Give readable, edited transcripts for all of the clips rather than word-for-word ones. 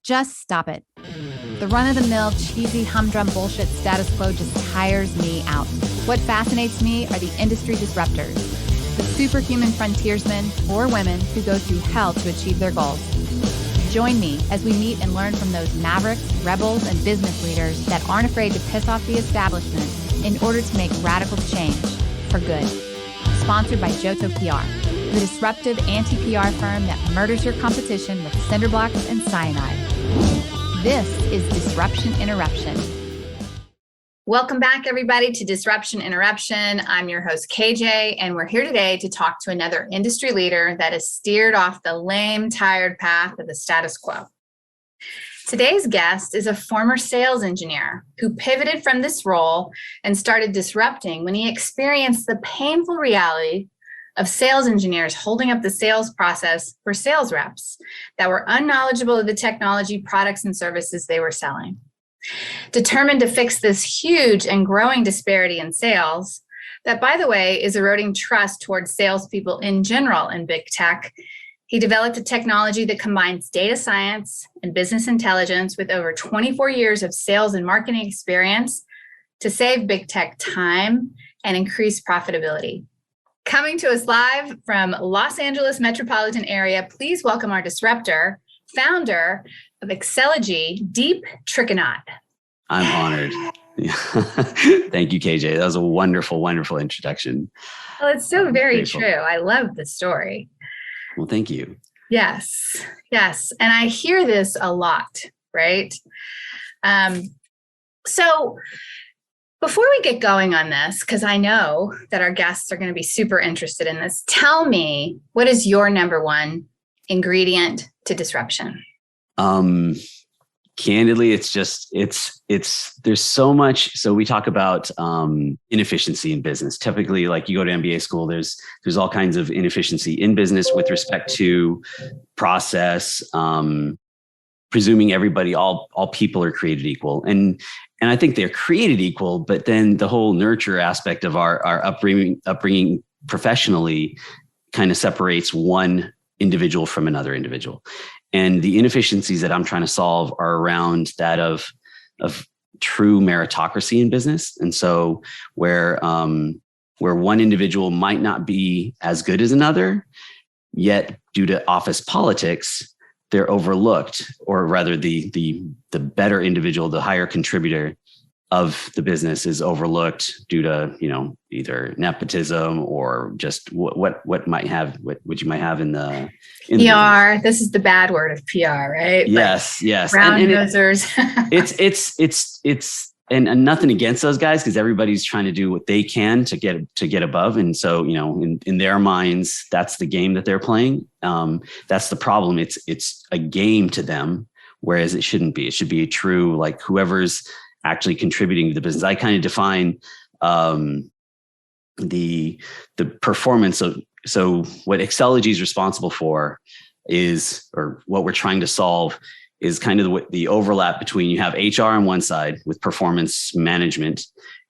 Just stop it. The run-of-the-mill, cheesy, humdrum bullshit status quo just tires me out. What fascinates me are the industry disruptors, the superhuman frontiersmen or women who go through hell to achieve their goals. Join me as we meet and learn from those mavericks, rebels, and business leaders that aren't afraid to piss off the establishment in order to make radical change for good. Sponsored by Johto PR, the disruptive anti-PR firm that murders your competition with cinder blocks and cyanide. This is Disruption Interruption. Welcome back, everybody, to Disruption Interruption. I'm your host, KJ, and we're here today to talk to another industry leader that has steered off the lame, tired path of the status quo. Today's guest is a former sales engineer who pivoted from this role and started disrupting when he experienced the painful reality of sales engineers holding up the sales process for sales reps that were unknowledgeable of the technology, products, and services they were selling. Determined to fix this huge and growing disparity in sales, that, by the way, is eroding trust towards salespeople in general in big tech, he developed a technology that combines data science and business intelligence with over 24 years of sales and marketing experience to save big tech time and increase profitability. Coming to us live from Los Angeles metropolitan area, please welcome our disruptor, founder of Acceledgy, Deep Trikannad. I'm honored. Thank you, KJ. That was a wonderful, wonderful introduction. Well, it's so very true. I love the story. Well, thank you. Yes. And I hear this a lot, right? So before we get going on this, because I know that our guests are going to be super interested in this, tell me, what is your number one ingredient to disruption? Candidly, there's so much. So we talk about inefficiency in business. Typically, like you go to MBA school, there's all kinds of inefficiency in business with respect to process, presuming everybody, all people are created equal. And I think they're created equal, but then the whole nurture aspect of our upbringing professionally kind of separates one individual from another individual. And the inefficiencies that I'm trying to solve are around that of true meritocracy in business. And so where one individual might not be as good as another, yet due to office politics, they're overlooked, or rather the better individual, the higher contributor of the business is overlooked due to, either nepotism or just what you might have in the PR. This is the bad word of PR, right? Yes. Brown nosers. It's and nothing against those guys, because everybody's trying to do what they can to get above. And so, in their minds, that's the game that they're playing. That's the problem. It's a game to them, whereas it shouldn't be. It should be a true, like, whoever's actually contributing to the business. I kind of define the performance of, so what Acceledgy is responsible for is, or what we're trying to solve is kind of the overlap between, you have HR on one side with performance management,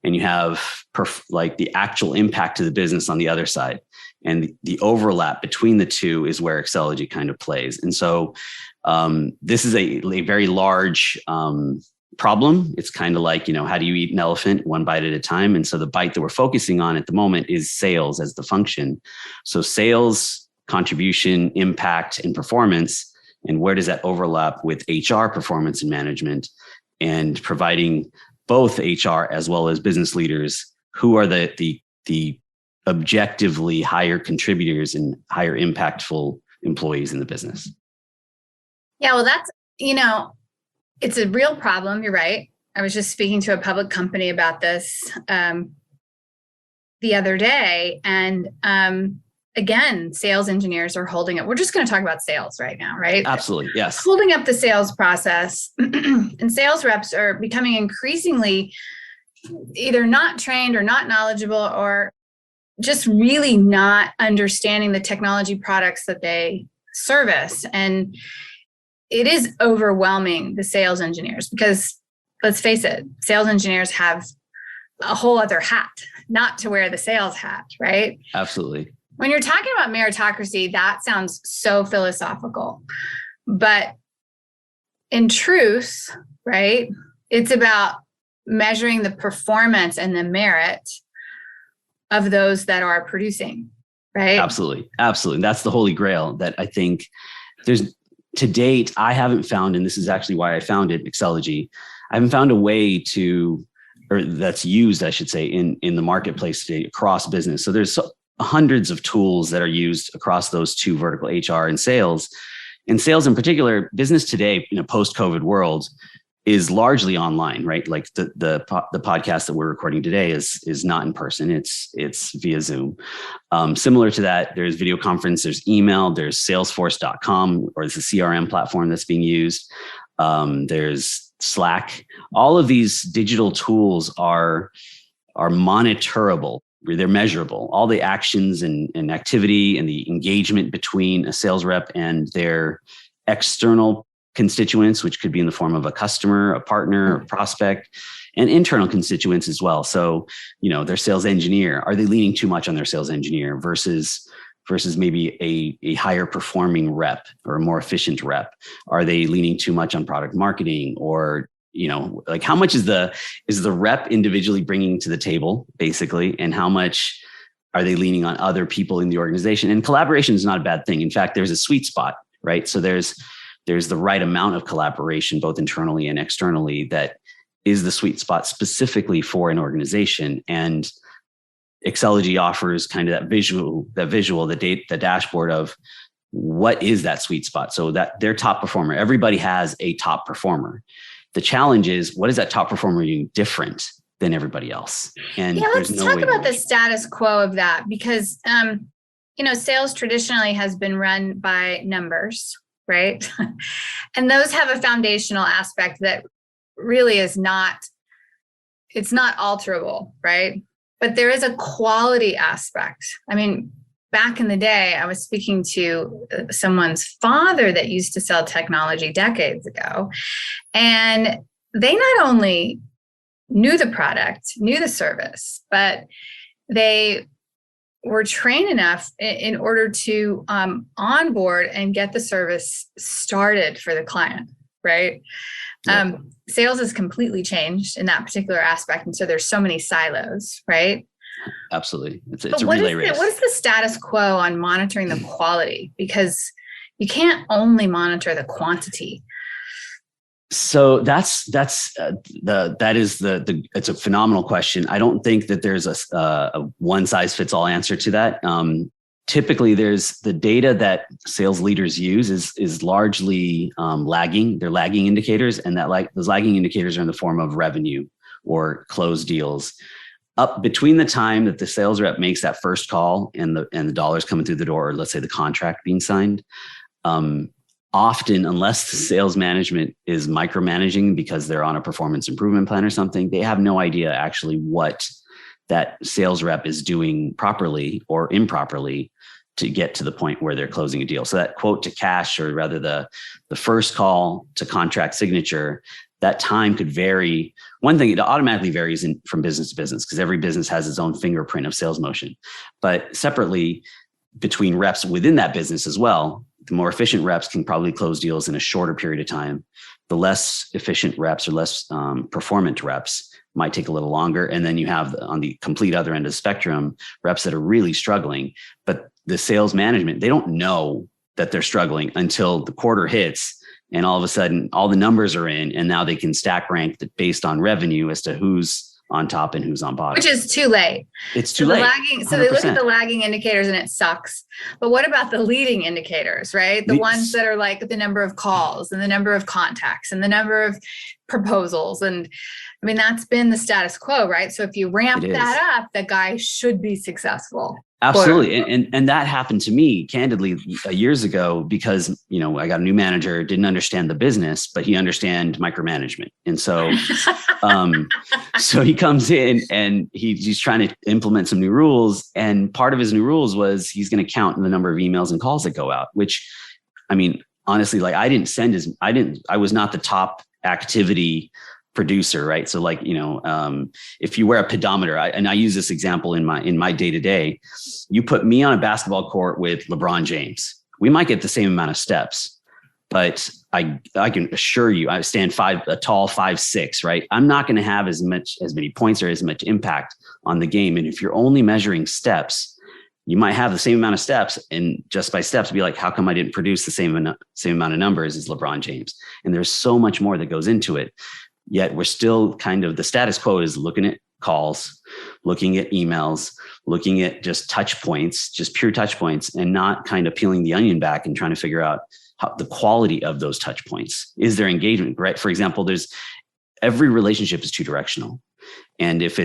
and you have the actual impact to the business on the other side. And the overlap between the two is where Acceledgy kind of plays. And so this is a very large problem. It's kind of like, how do you eat an elephant one bite at a time? And so the bite that we're focusing on at the moment is sales as the function. So sales, contribution, impact, and performance. And where does that overlap with HR performance and management, and providing both HR as well as business leaders who are the objectively higher contributors and higher impactful employees in the business? Yeah, well, that's, it's a real problem. You're right. I was just speaking to a public company about this the other day. And again, sales engineers are holding up. We're just going to talk about sales right now, right? Absolutely. Yes. Holding up the sales process. And sales reps are becoming increasingly either not trained or not knowledgeable, or just really not understanding the technology products that they service. And it is overwhelming the sales engineers, because let's face it, sales engineers have a whole other hat, not to wear the sales hat, right? Absolutely. When you're talking about meritocracy, that sounds so philosophical, but in truth, right, it's about measuring the performance and the merit of those that are producing, right? Absolutely. Absolutely. That's the holy grail that I think there's to date, I haven't found, and this is actually why I founded Acceledgy. I haven't found a way to, or that's used, I should say, in the marketplace today across business. So there's hundreds of tools that are used across those two vertical, HR and sales. In sales in particular, business today in a post-COVID world is largely online, right? Like the podcast that we're recording today is not in person. It's via Zoom. Similar to that, there's video conference, there's email, there's Salesforce.com, or it's a CRM platform that's being used. There's Slack. All of these digital tools are monitorable. They're measurable. All the actions and activity and the engagement between a sales rep and their external constituents, which could be in the form of a customer, a partner, a prospect, and internal constituents as well. So, their sales engineer, are they leaning too much on their sales engineer versus maybe a higher performing rep or a more efficient rep? Are they leaning too much on product marketing, or like how much is the rep individually bringing to the table, basically, and how much are they leaning on other people in the organization? And collaboration is not a bad thing. In fact, there's a sweet spot, right? So there's the right amount of collaboration, both internally and externally, that is the sweet spot specifically for an organization. And Acceledgy offers kind of that visual, the dashboard of what is that sweet spot. So that their top performer, everybody has a top performer. The challenge is, what is that top performer doing different than everybody else? And let's talk about the status quo of that, because, sales traditionally has been run by numbers, right? And those have a foundational aspect that really it's not alterable, right? But there is a quality aspect. I mean, back in the day, I was speaking to someone's father that used to sell technology decades ago. And they not only knew the product, knew the service, but they were trained enough in order to onboard and get the service started for the client, right? Yep. Sales has completely changed in that particular aspect. And so there's so many silos, right? Absolutely. It's a relay race. What is the status quo on monitoring the quality? Because you can't only monitor the quantity. So it's a phenomenal question. I don't think that there's a one size fits all answer to that. Typically, there's the data that sales leaders use is largely lagging. They're lagging indicators, and those lagging indicators are in the form of revenue or closed deals. Up between the time that the sales rep makes that first call and the dollars coming through the door, or let's say the contract being signed, often, unless the sales management is micromanaging because they're on a performance improvement plan or something, they have no idea actually what that sales rep is doing properly or improperly to get to the point where they're closing a deal. So that quote to cash, or rather the first call to contract signature, that time could vary. One thing, it automatically varies from business to business because every business has its own fingerprint of sales motion. But separately, between reps within that business as well, the more efficient reps can probably close deals in a shorter period of time. The less efficient reps or less performant reps might take a little longer. And then you have, on the complete other end of the spectrum, reps that are really struggling. But the sales management, they don't know that they're struggling until the quarter hits. And all of a sudden, all the numbers are in, and now they can stack rank based on revenue as to who's on top and who's on bottom. Which is too late. It's too late. So they look at the lagging indicators and it sucks. But what about the leading indicators, right? The ones that are like the number of calls and the number of contacts and the number of proposals. And I mean, that's been the status quo, right? So if you ramp that up, the guy should be successful. Absolutely. And that happened to me candidly years ago because, I got a new manager, didn't understand the business, but he understand micromanagement. And so, so he comes in and he's trying to implement some new rules. And part of his new rules was he's going to count the number of emails and calls that go out, which, I mean, honestly, like I was not the top activity producer, right? So if you wear a pedometer, and I use this example in my day-to-day, you put me on a basketball court with LeBron James, we might get the same amount of steps, But I can assure you, I stand a tall 5'6", right? I'm not going to have as many points or as much impact on the game. And if you're only measuring steps, you might have the same amount of steps, and just by steps be like, how come I didn't produce the same amount of numbers as LeBron James? And there's so much more that goes into it. Yet we're still kind of, the status quo is looking at calls, looking at emails, looking at just touch points, just pure touch points, and not kind of peeling the onion back and trying to figure out the quality of those touch points. Is there engagement, right? For example, every relationship is two directional. And if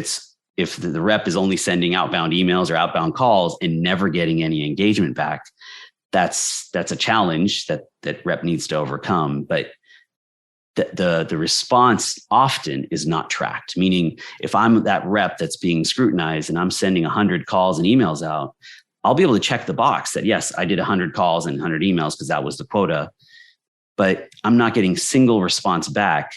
the rep is only sending outbound emails or outbound calls and never getting any engagement back, that's a challenge that rep needs to overcome. But the response often is not tracked. Meaning, if I'm that rep that's being scrutinized and I'm sending 100 calls and emails out, I'll be able to check the box that, yes, I did 100 calls and 100 emails because that was the quota, but I'm not getting single response back.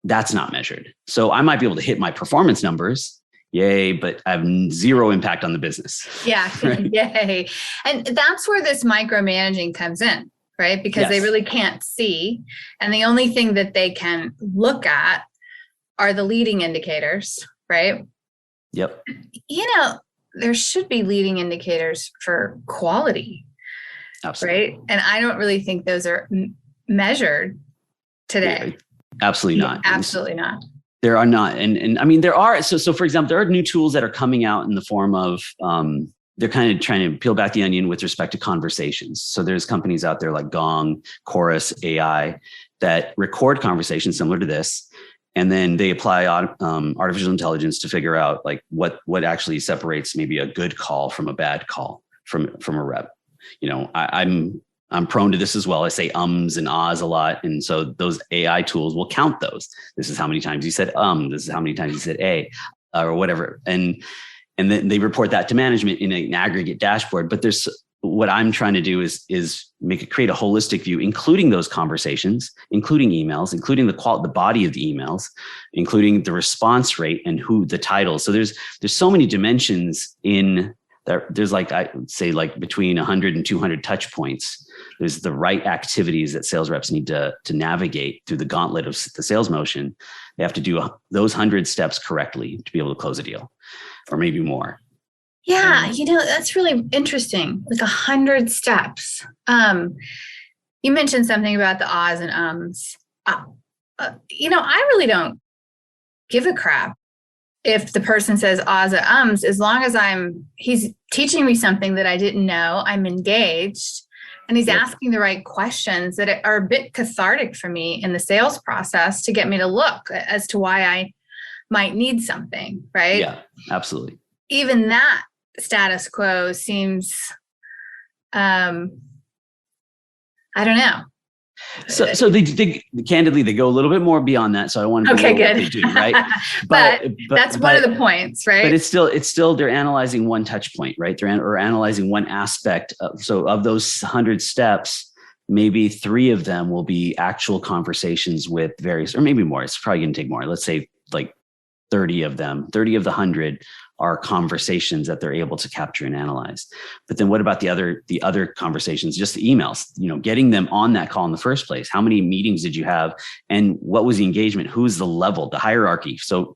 That's not measured. So I might be able to hit my performance numbers, yay, but I have zero impact on the business. Yeah, right? Yay. And that's where this micromanaging comes in, right? Because they really can't see. And the only thing that they can look at are the leading indicators, right? Yep. There should be leading indicators for quality. Absolutely. Right? And I don't really think those are measured today. Yeah, absolutely not. Absolutely not. There are not. And I mean, there are. So for example, there are new tools that are coming out in the form of, they're kind of trying to peel back the onion with respect to conversations. So there's companies out there like Gong, Chorus, AI that record conversations similar to this. And then they apply artificial intelligence to figure out like what actually separates maybe a good call from a bad call from a rep. I'm prone to this as well. I say ums and ahs a lot. And so those AI tools will count those. This is how many times you said this is how many times you said a, or whatever. And then they report that to management in an aggregate dashboard. But what I'm trying to do is create a holistic view, including those conversations, including emails, including the body of the emails, including the response rate and who the title. So there's so many dimensions in that. There's I would say between 100 and 200 touch points. There's the right activities that sales reps need to navigate through the gauntlet of the sales motion. They have to do those 100 steps correctly to be able to close a deal, or maybe more. Yeah, that's really interesting. 100 steps. You mentioned something about the ahs and ums. I really don't give a crap if the person says ahs or ums, as long as he's teaching me something that I didn't know, I'm engaged, and he's asking the right questions that are a bit cathartic for me in the sales process to get me to look as to why I might need something, right? Yeah, absolutely. Even that status quo seems, I don't know. So they candidly, they go a little bit more beyond that. So I want to good. What they do, right? but that's one of the points, right? But it's still they're analyzing one touch point, right? They're analyzing one aspect. Of those 100 steps, maybe 3 of them will be actual conversations with various, or maybe more. It's probably going to take more. Let's say 30 of them, 30 of the 100 are conversations that they're able to capture and analyze. But then what about the other conversations, just the emails, getting them on that call in the first place? How many meetings did you have? And what was the engagement? Who's the level, the hierarchy? So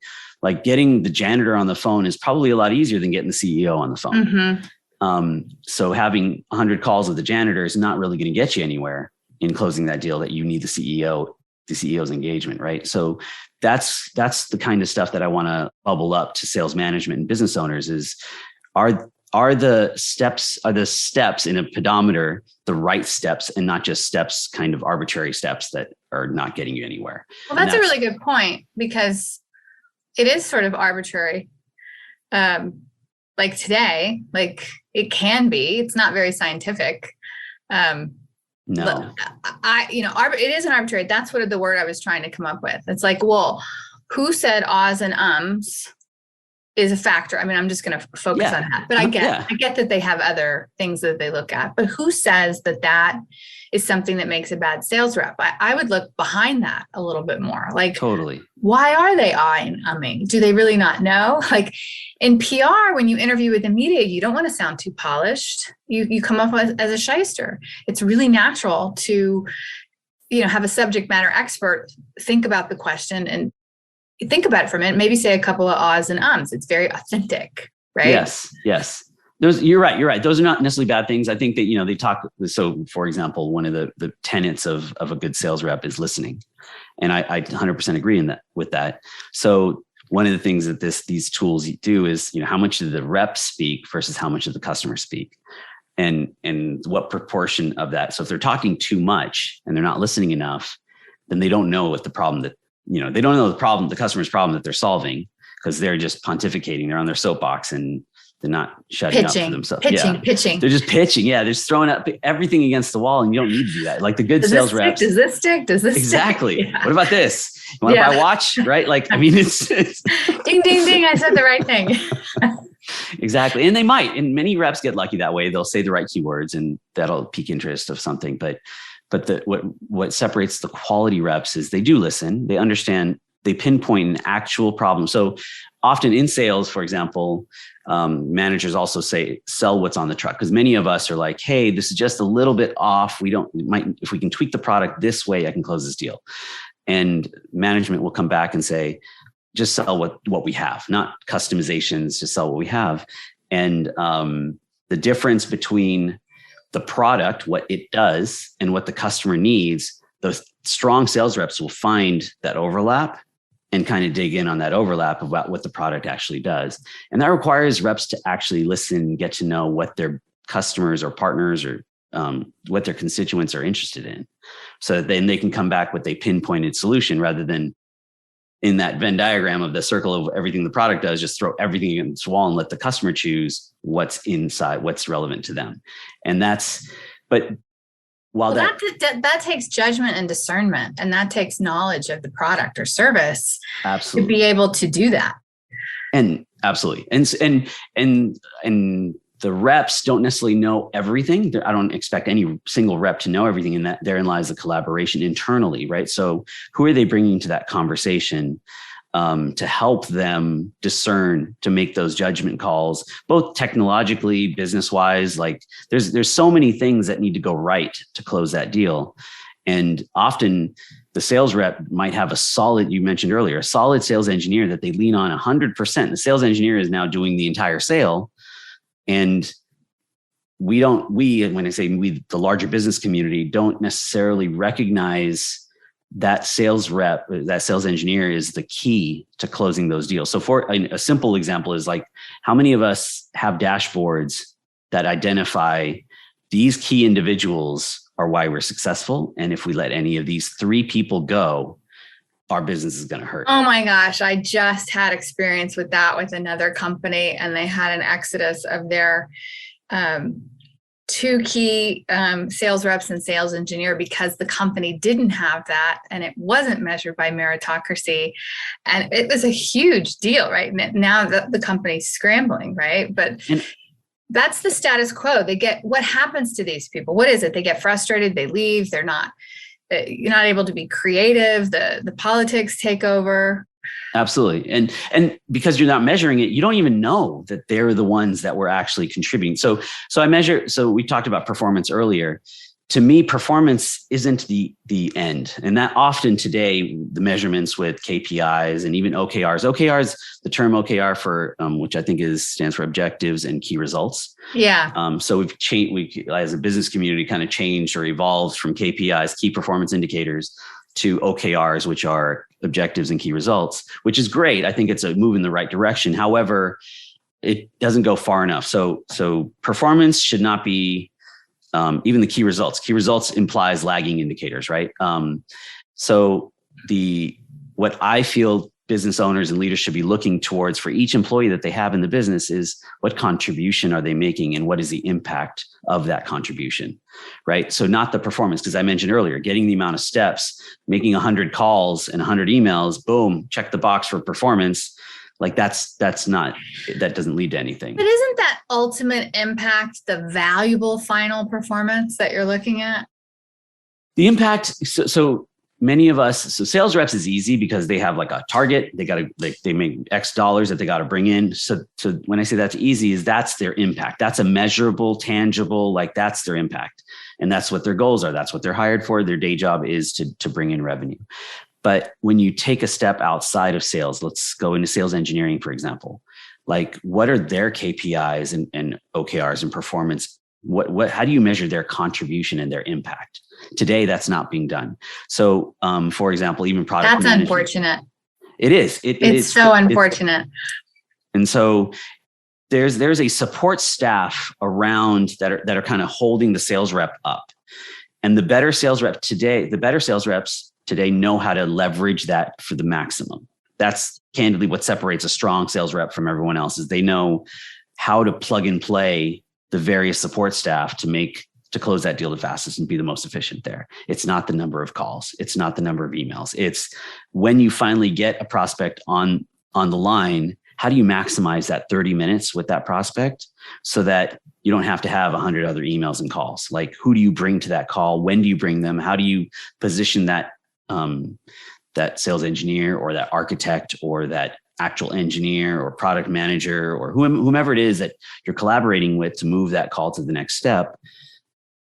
getting the janitor on the phone is probably a lot easier than getting the CEO on the phone. Mm-hmm. So having 100 calls with the janitor is not really going to get you anywhere in closing that deal that you need the CEO's engagement, right? So that's the kind of stuff that I want to bubble up to sales management and business owners is, are the steps in a pedometer the right steps and not just steps, kind of arbitrary steps that are not getting you anywhere? Well, that's a really good point, because it is sort of arbitrary. Today, it can be, it's not very scientific. No, it isn't arbitrary. That's what the word I was trying to come up with. It's well, who said ahs and ums is a factor. I mean, I'm just going to focus on that, but I get that they have other things that they look at, but who says that is something that makes a bad sales rep. I would look behind that a little bit more. Like, Totally. Why are they ahhing and umming? Do they really not know? Like in PR, when you interview with the media, you don't want to sound too polished. You come up as a shyster. It's really natural to, have a subject matter expert think about the question and think about it for a minute, maybe say a couple of ahs and ums. It's very authentic, right? Yes. You're right. Those are not necessarily bad things. I think that, they talk. So for example, one of the tenets of a good sales rep is listening. And I 100% agree with that. So one of the things that these tools do is, how much do the reps speak versus how much do the customers speak? And what proportion of that. So if they're talking too much and they're not listening enough, then they don't know what the problem that, they don't know the customer's problem that they're solving, because they're just pontificating. They're on their soapbox and they're not shutting up for themselves. Pitching. They're just pitching. Yeah. They're just throwing up everything against the wall, and you don't need to do that. Like the good sales reps. Does this stick? Exactly. Yeah. What about this? You want to buy a watch? Right. Like, it's ding, ding, ding. I said the right thing. Exactly. And they might, and many reps get lucky that way. They'll say the right keywords and that'll pique interest of something. But what separates the quality reps is they do listen. They understand. They pinpoint an actual problem. So often in sales, for example, managers also say, sell what's on the truck. Because many of us are like, hey, this is just a little bit off. If we can tweak the product this way, I can close this deal. And management will come back and say, just sell what we have, not customizations, just sell what we have. And the difference between the product, what it does, and what the customer needs, those strong sales reps will find that overlap and kind of dig in on that overlap about what the product actually does. And that requires reps to actually listen, get to know what their customers or partners or what their constituents are interested in. So that then they can come back with a pinpointed solution, rather than in that Venn diagram of the circle of everything the product does, just throw everything against the wall and let the customer choose what's inside, what's relevant to them. And that takes judgment and discernment, and that takes knowledge of the product or service. Absolutely. To be able to do that. And absolutely. And the reps don't necessarily know everything. I don't expect any single rep to know everything, and that therein lies the collaboration internally, right? So who are they bringing to that conversation to help them discern, to make those judgment calls, both technologically, business-wise? Like there's so many things that need to go right to close that deal. And often the sales rep might have you mentioned earlier, a solid sales engineer that they lean on 100%. The sales engineer is now doing the entire sale. And when I say we, the larger business community, don't necessarily recognize that sales rep, that sales engineer is the key to closing those deals. So for a simple example is like, how many of us have dashboards that identify these key individuals are why we're successful? And if we let any of these 3 people go, our business is going to hurt. Oh my gosh. I just had experience with that with another company, and they had an exodus of their 2 key sales reps and sales engineer, because the company didn't have that, and it wasn't measured by Meritocracy. And it was a huge deal, right? Now the company's scrambling, right? But that's the status quo. What happens to these people? What is it? They get frustrated, they leave, you're not able to be creative. The politics take over. Absolutely. And because you're not measuring it, you don't even know that they're the ones that were actually contributing. So we talked about performance earlier. To me, performance isn't the end. And that often today, the measurements with KPIs and even OKRs, the term OKR for, which I think stands for objectives and key results. Yeah. So we've changed, we as a business community kind of changed or evolved from KPIs, key performance indicators, to OKRs, which are objectives and key results, which is great. I think it's a move in the right direction. However, it doesn't go far enough. So performance should not be even the key results. Key results implies lagging indicators, right? So what I feel business owners and leaders should be looking towards for each employee that they have in the business is what contribution are they making and what is the impact of that contribution, right? So not the performance, because I mentioned earlier, getting the amount of steps, making 100 calls and 100 emails, boom, check the box for performance. Like that doesn't lead to anything. But isn't that ultimate impact the valuable final performance that you're looking at? The impact. So many of us, so sales reps is easy because they have like a target. They make X dollars that they got to bring in. So when I say that's easy, is that's their impact. That's a measurable, tangible, like that's their impact. And that's what their goals are. That's what they're hired for. Their day job is to bring in revenue. But when you take a step outside of sales, let's go into sales engineering, for example, like what are their KPIs and OKRs and performance? How do you measure their contribution and their impact? Today, that's not being done. So, for example, even product That's management, unfortunate. It is. It's so unfortunate. And so there's a support staff around that are kind of holding the sales rep up. And the better sales reps today know how to leverage that for the maximum. That's candidly what separates a strong sales rep from everyone else, is they know how to plug and play the various support staff to close that deal the fastest and be the most efficient there. It's not the number of calls. It's not the number of emails. It's when you finally get a prospect on the line, how do you maximize that 30 minutes with that prospect so that you don't have to have 100 other emails and calls? Like, who do you bring to that call? When do you bring them? How do you position that sales engineer or that architect or that actual engineer or product manager or whomever it is that you're collaborating with to move that call to the next step?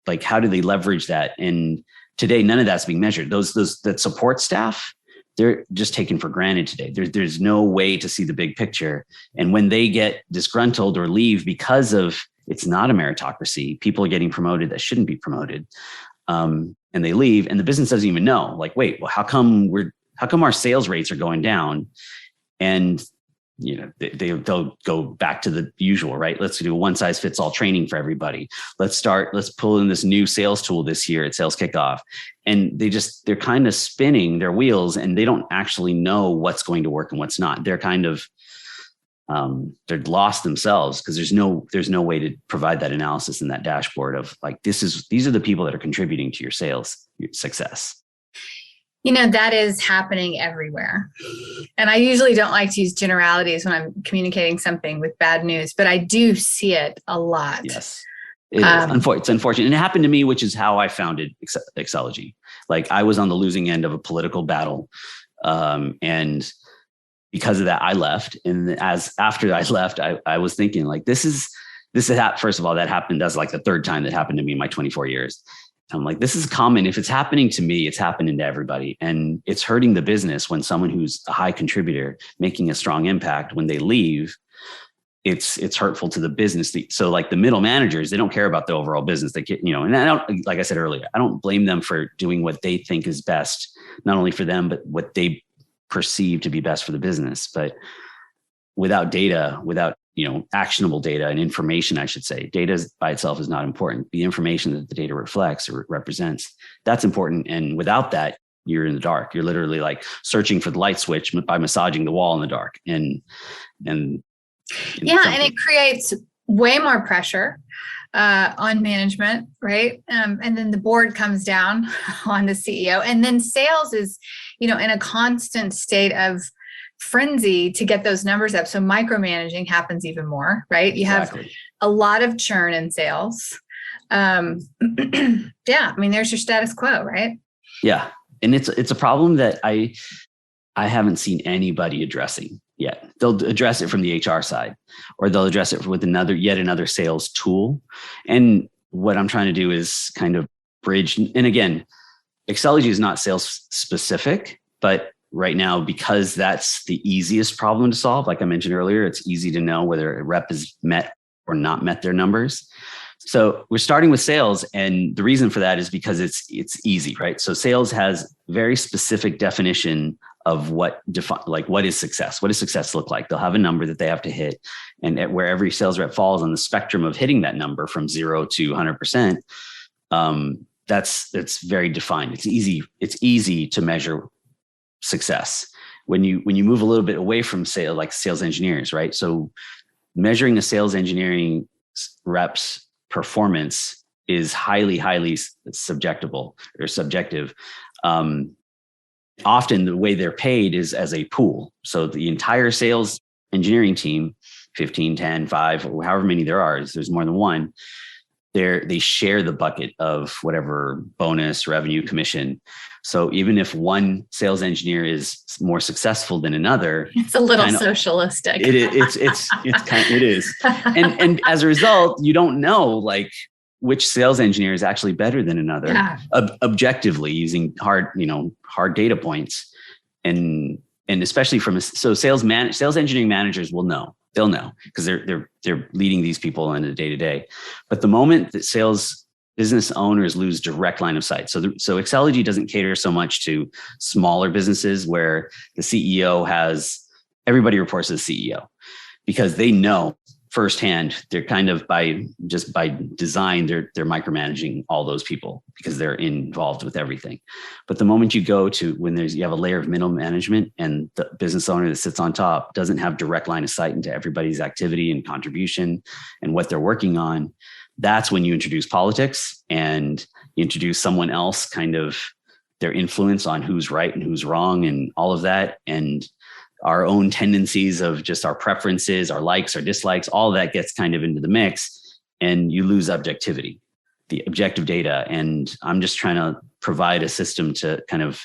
Like, how do they leverage that? And today, none of that's being measured. That support staff, they're just taken for granted today. There's no way to see the big picture. And when they get disgruntled or leave because of, it's not a meritocracy, people are getting promoted that shouldn't be promoted. And they leave and the business doesn't even know, like, wait, well, how come our sales rates are going down? And they'll go back to the usual, right? Let's do a one size fits all training for everybody. Let's pull in this new sales tool this year at sales kickoff. And they're kind of spinning their wheels and they don't actually know what's going to work and what's not. They're kind of, they're lost themselves because there's no way to provide that analysis in that dashboard of like, these are the people that are contributing to your sales success. That is happening everywhere. And I usually don't like to use generalities when I'm communicating something with bad news, but I do see it a lot. Yes. It's unfortunate. And it happened to me, which is how I founded Acceledgy. Like, I was on the losing end of a political battle. And because of that, I left. And after I left, I was thinking like, this is first of all, that happened. That's like the third time that happened to me in my 24 years. I'm like, this is common. If it's happening to me, it's happening to everybody. And it's hurting the business when someone who's a high contributor making a strong impact, when they leave, it's hurtful to the business. So like the middle managers, they don't care about the overall business. They get, and I don't, like I said earlier, I don't blame them for doing what they think is best, not only for them, but what they perceive to be best for the business. But without data, without actionable data and information, I should say, data by itself is not important. The information that the data reflects or represents, that's important. And without that, you're in the dark. You're literally like searching for the light switch by massaging the wall in the dark. And it creates way more pressure on management, right? And then the board comes down on the CEO, and then sales is, in a constant state of frenzy to get those numbers up. So micromanaging happens even more, right? You have a lot of churn in sales. There's your status quo, right? Yeah. And it's a problem that I haven't seen anybody addressing yet. They'll address it from the HR side, or they'll address it with yet another sales tool. And what I'm trying to do is kind of bridge. And again, Acceledgy is not sales specific, but right now, because that's the easiest problem to solve, like I mentioned earlier, it's easy to know whether a rep has met or not met their numbers. So we're starting with sales. And the reason for that is because it's easy, right? So sales has very specific definition of what is success? What does success look like? They'll have a number that they have to hit. And where every sales rep falls on the spectrum of hitting that number from 0 to 100%, that's very defined. It's easy to measure success when you move a little bit away from sales engineers, right? So measuring a sales engineering rep's performance is highly subjective. Often the way they're paid is as a pool. So the entire sales engineering team, 15, 10, 5, or however many there are, there's more than one. they share the bucket of whatever bonus, revenue, commission. So even if one sales engineer is more successful than another, it's a little socialistic. It is. And as a result, you don't know like which sales engineer is actually better than another, objectively using hard data points. And especially sales engineering managers will know. They'll know because they're leading these people in the day to day. But the moment that sales business owners lose direct line of sight, so Acceledgy doesn't cater so much to smaller businesses where the CEO everybody reports to the CEO because they know firsthand. They're kind of by design, they're micromanaging all those people because they're involved with everything. But the moment you go to when you have a layer of middle management and the business owner that sits on top doesn't have direct line of sight into everybody's activity and contribution and what they're working on, that's when you introduce politics and you introduce someone else kind of their influence on who's right and who's wrong and all of that. And our own tendencies of just our preferences, our likes, our dislikes, all of that gets kind of into the mix and you lose objectivity, the objective data. And I'm just trying to provide a system to kind of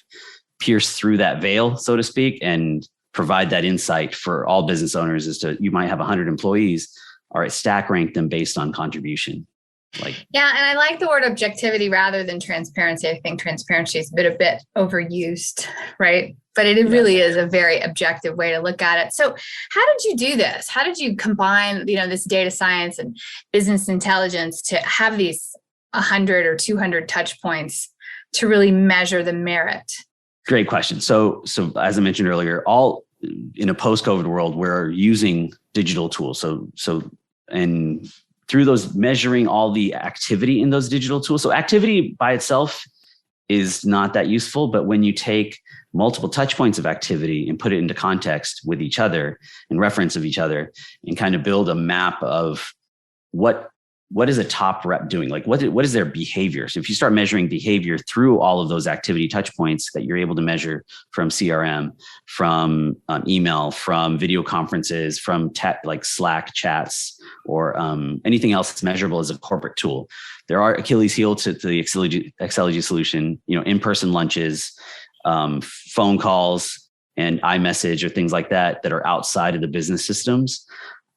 pierce through that veil, so to speak, and provide that insight for all business owners as to, you might have 100 employees. All right, stack rank them based on contribution. And I like the word objectivity rather than transparency. I think transparency is a bit overused, right? But it really is a very objective way to look at it. So how did you do this? How did you combine, this data science and business intelligence to have these 100 or 200 touch points to really measure the merit? Great question. So as I mentioned earlier, all in a post-COVID world, we're using digital tools. And through those, measuring all the activity in those digital tools. So activity by itself is not that useful, but when you take multiple touch points of activity and put it into context with each other and reference of each other and kind of build a map of what is a top rep doing? Like what is their behavior? So if you start measuring behavior through all of those activity touch points that you're able to measure from CRM, from email, from video conferences, from like Slack chats, or anything else that's measurable as a corporate tool. There are Achilles heel to the Acceledgy solution, in-person lunches, phone calls, and iMessage or things like that are outside of the business systems.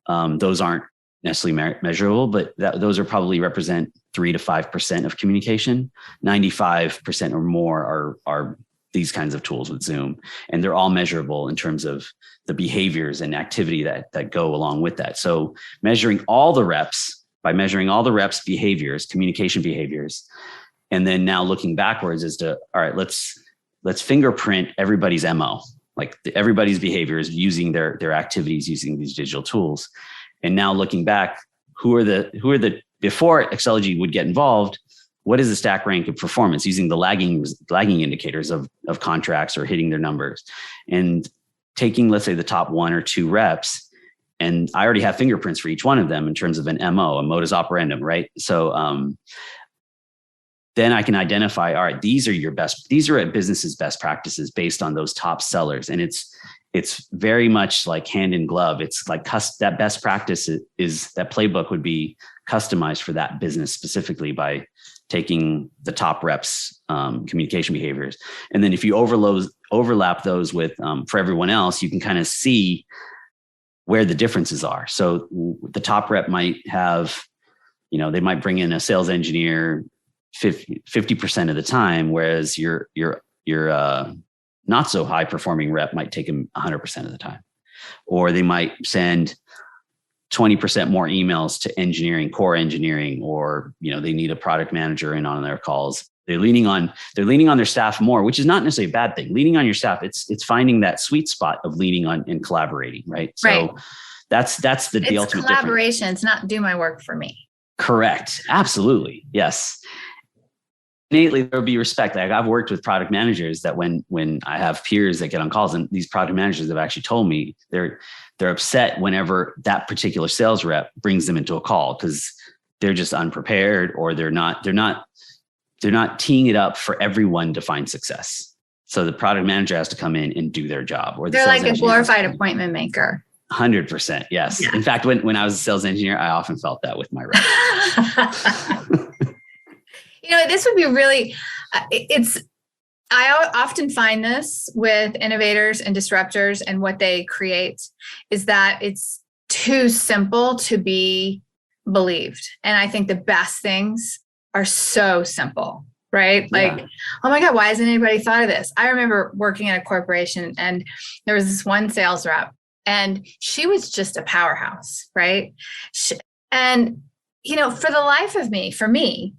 Those aren't necessarily measurable, but those are probably represent 3 to 5% of communication. 95% or more are these kinds of tools with Zoom, and they're all measurable in terms of the behaviors and activity that go along with that. So measuring all the reps behaviors, communication behaviors, and then now looking backwards as to, all right, let's fingerprint everybody's MO, like everybody's behaviors using their activities using these digital tools. And now looking back, who are the before Acceledgy would get involved, what is the stack rank of performance using the lagging indicators of contracts or hitting their numbers, and taking, let's say, the top 1 or 2 reps, and I already have fingerprints for each one of them in terms of an MO, a modus operandum, right? So then I can identify, all right, these are a business's best practices based on those top sellers. And it's very much like hand in glove. It's like that best practice is that playbook would be customized for that business specifically by taking the top reps communication behaviors. And then if you overlap those with for everyone else, you can kind of see where the differences are. So the top rep might have, they might bring in a sales engineer 50% of the time, whereas your not so high performing rep might take them 100% of the time. Or they might send 20% more emails to core engineering, or, they need a product manager in on their calls. They're leaning on their staff more, which is not necessarily a bad thing. Leaning on your staff, it's finding that sweet spot of leaning on and collaborating, right? So that's the ultimate collaboration. difference. It's not do my work for me. Correct. Absolutely. Yes. Innately, there will be respect. Like I've worked with product managers that when I have peers that get on calls, and these product managers have actually told me they're upset whenever that particular sales rep brings them into a call because they're just unprepared, or they're not teeing it up for everyone to find success. So the product manager has to come in and do their job, or they're like a glorified appointment maker. 100%. Yes. Yeah. In fact, when I was a sales engineer, I often felt that with my reps. This would be really, I often find this with innovators and disruptors, and what they create is that it's too simple to be believed. And I think the best things are so simple, right? Like, oh my God, why hasn't anybody thought of this? I remember working at a corporation, and there was this one sales rep, and she was just a powerhouse, right? And, for the life of me,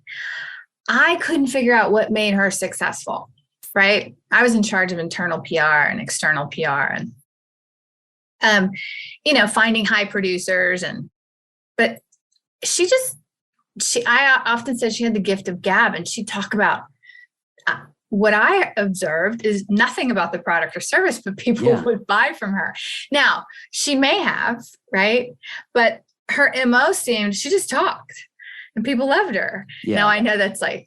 I couldn't figure out what made her successful, right? I was in charge of internal PR and external PR, and, finding high producers. But I often said she had the gift of gab, and she'd talk about what I observed is nothing about the product or service, but people would buy from her. Now, she may have, right? But her MO seemed, she just talked and people loved her. Yeah. Now, I know that's like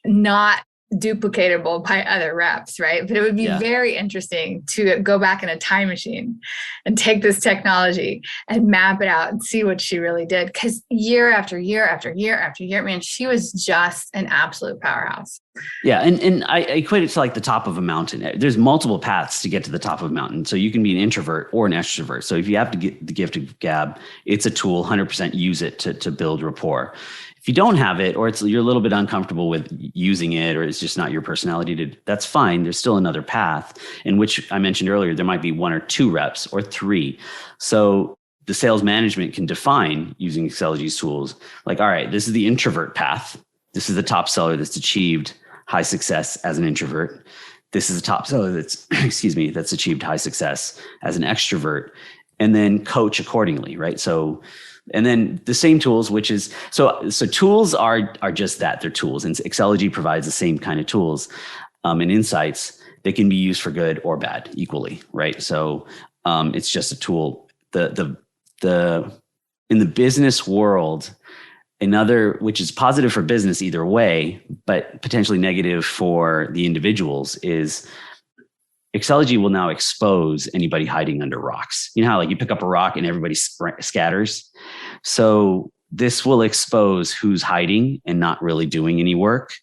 not duplicatable by other reps, right? But it would be very interesting to go back in a time machine and take this technology and map it out and see what she really did. Because year after year after year after year, man, she was just an absolute powerhouse. Yeah. And I equate it to like the top of a mountain. There's multiple paths to get to the top of a mountain. So you can be an introvert or an extrovert. So if you have to get the gift of gab, it's a tool, 100% use it to build rapport. If you don't have it, or you're a little bit uncomfortable with using it, or it's just not your personality, that's fine. There's still another path, in which I mentioned earlier, there might be 1 or 2 reps or 3. So the sales management can define using Acceledgy's tools, like, all right, this is the introvert path. This is the top seller that's achieved high success as an introvert. This is a top seller that's, that's achieved high success as an extrovert, and then coach accordingly, right? So, and then the same tools, which is, so tools are just that, they're tools. And Acceledgy provides the same kind of tools and insights that can be used for good or bad equally, right? So it's just a tool. In the business world, which is positive for business either way, but potentially negative for the individuals, is Acceledgy will now expose anybody hiding under rocks. You know how like you pick up a rock and everybody scatters? So this will expose who's hiding and not really doing any work.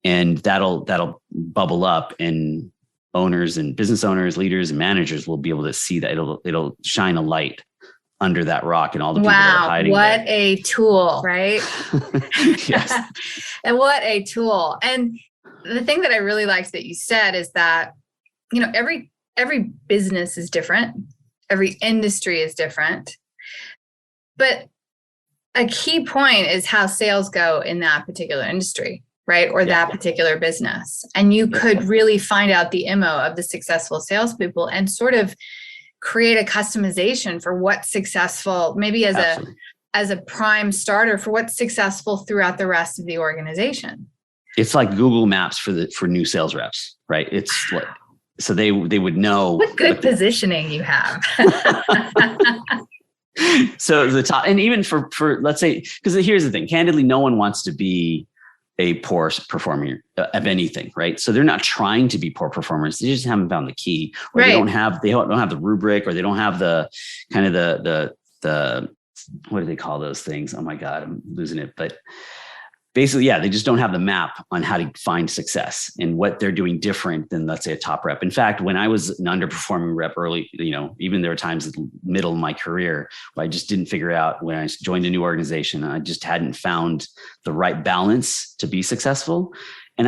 And that'll bubble up, and owners and business owners, leaders and managers will be able to see that. It'll shine a light under that rock and all the people that are hiding. Wow, what there. a tool, right? Yes. And what a tool. And the thing that I really liked that you said is that, every business is different. Every industry is different. But a key point is how sales go in that particular industry, right? Or that particular business. And you could really find out the MO of the successful salespeople and sort of create a customization for what's successful, maybe as a prime starter for what's successful throughout the rest of the organization. It's like Google Maps for new sales reps, right? It's like, so they would know what good positioning you have. So the top, and even for let's say, because here's the thing, candidly, no one wants to be a poor performer of anything, right? So they're not trying to be poor performers. They just haven't found the key, or they don't have the rubric, or they don't have the kind of the what do they call those things? Oh my God, I'm losing it. But basically, they just don't have the map on how to find success and what they're doing different than, let's say, a top rep. In fact, when I was an underperforming rep early, even there were times in the middle of my career where I just didn't figure out, when I joined a new organization, I just hadn't found the right balance to be successful. And